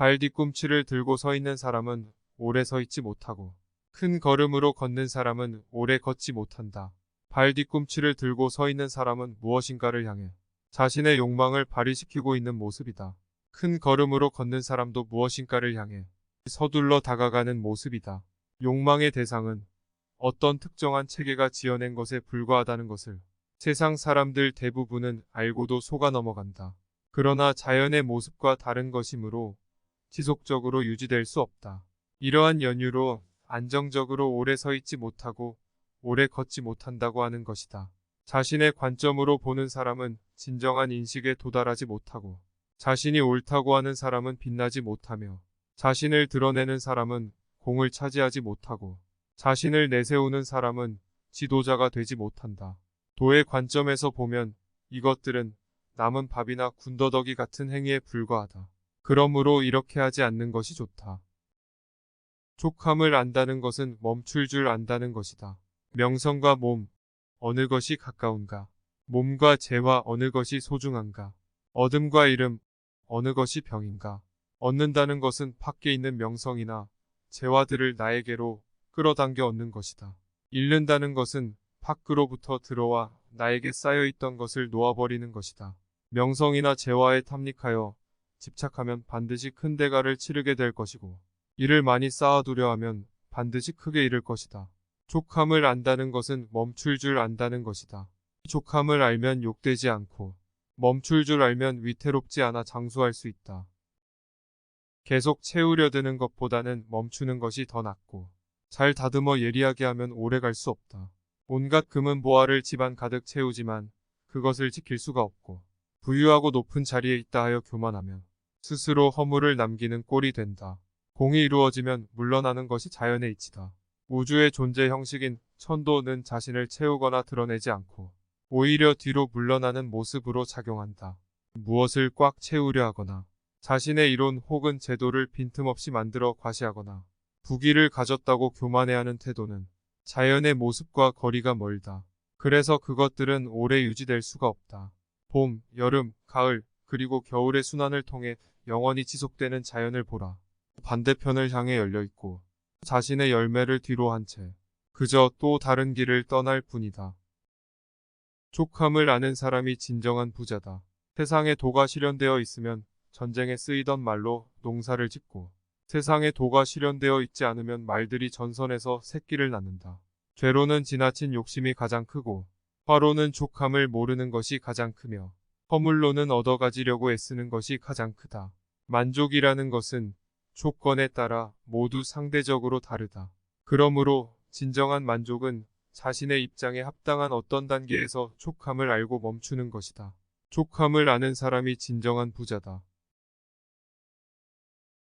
발 뒤꿈치를 들고 서 있는 사람은 오래 서 있지 못하고 큰 걸음으로 걷는 사람은 오래 걷지 못한다. 발 뒤꿈치를 들고 서 있는 사람은 무엇인가를 향해 자신의 욕망을 발휘시키고 있는 모습이다. 큰 걸음으로 걷는 사람도 무엇인가를 향해 서둘러 다가가는 모습이다. 욕망의 대상은 어떤 특정한 체계가 지어낸 것에 불과하다는 것을 세상 사람들 대부분은 알고도 속아 넘어간다. 그러나 자연의 모습과 다른 것이므로 지속적으로 유지될 수 없다. 이러한 연유로 안정적으로 오래 서 있지 못하고 오래 걷지 못한다고 하는 것이다. 자신의 관점으로 보는 사람은 진정한 인식에 도달하지 못하고 자신이 옳다고 하는 사람은 빛나지 못하며 자신을 드러내는 사람은 공을 차지하지 못하고 자신을 내세우는 사람은 지도자가 되지 못한다. 도의 관점에서 보면 이것들은 남은 밥이나 군더더기 같은 행위에 불과하다. 그러므로 이렇게 하지 않는 것이 좋다. 촉함을 안다는 것은 멈출 줄 안다는 것이다. 명성과 몸, 어느 것이 가까운가? 몸과 재화, 어느 것이 소중한가? 어둠과 이름, 어느 것이 병인가? 얻는다는 것은 밖에 있는 명성이나 재화들을 나에게로 끌어당겨 얻는 것이다. 잃는다는 것은 밖으로부터 들어와 나에게 쌓여있던 것을 놓아버리는 것이다. 명성이나 재화에 탐닉하여 집착하면 반드시 큰 대가를 치르게 될 것이고 이를 많이 쌓아두려 하면 반드시 크게 잃을 것이다. 촉함을 안다는 것은 멈출 줄 안다는 것이다. 촉함을 알면 욕되지 않고 멈출 줄 알면 위태롭지 않아 장수할 수 있다. 계속 채우려 드는 것보다는 멈추는 것이 더 낫고 잘 다듬어 예리하게 하면 오래 갈 수 없다. 온갖 금은 보화를 집안 가득 채우지만 그것을 지킬 수가 없고 부유하고 높은 자리에 있다 하여 교만하면 스스로 허물을 남기는 꼴이 된다. 공이 이루어지면 물러나는 것이 자연의 이치다. 우주의 존재 형식인 천도는 자신을 채우거나 드러내지 않고 오히려 뒤로 물러나는 모습으로 작용한다. 무엇을 꽉 채우려 하거나 자신의 이론 혹은 제도를 빈틈없이 만들어 과시하거나 부귀를 가졌다고 교만해하는 태도는 자연의 모습과 거리가 멀다. 그래서 그것들은 오래 유지될 수가 없다. 봄, 여름, 가을, 그리고 겨울의 순환을 통해 영원히 지속되는 자연을 보라. 반대편을 향해 열려있고 자신의 열매를 뒤로 한 채 그저 또 다른 길을 떠날 뿐이다. 촉함을 아는 사람이 진정한 부자다. 세상에 도가 실현되어 있으면 전쟁에 쓰이던 말로 농사를 짓고 세상에 도가 실현되어 있지 않으면 말들이 전선에서 새끼를 낳는다. 죄로는 지나친 욕심이 가장 크고 화로는 촉함을 모르는 것이 가장 크며 허물로는 얻어가지려고 애쓰는 것이 가장 크다. 만족이라는 것은 조건에 따라 모두 상대적으로 다르다. 그러므로 진정한 만족은 자신의 입장에 합당한 어떤 단계에서 촉함을 알고 멈추는 것이다. 촉함을 아는 사람이 진정한 부자다.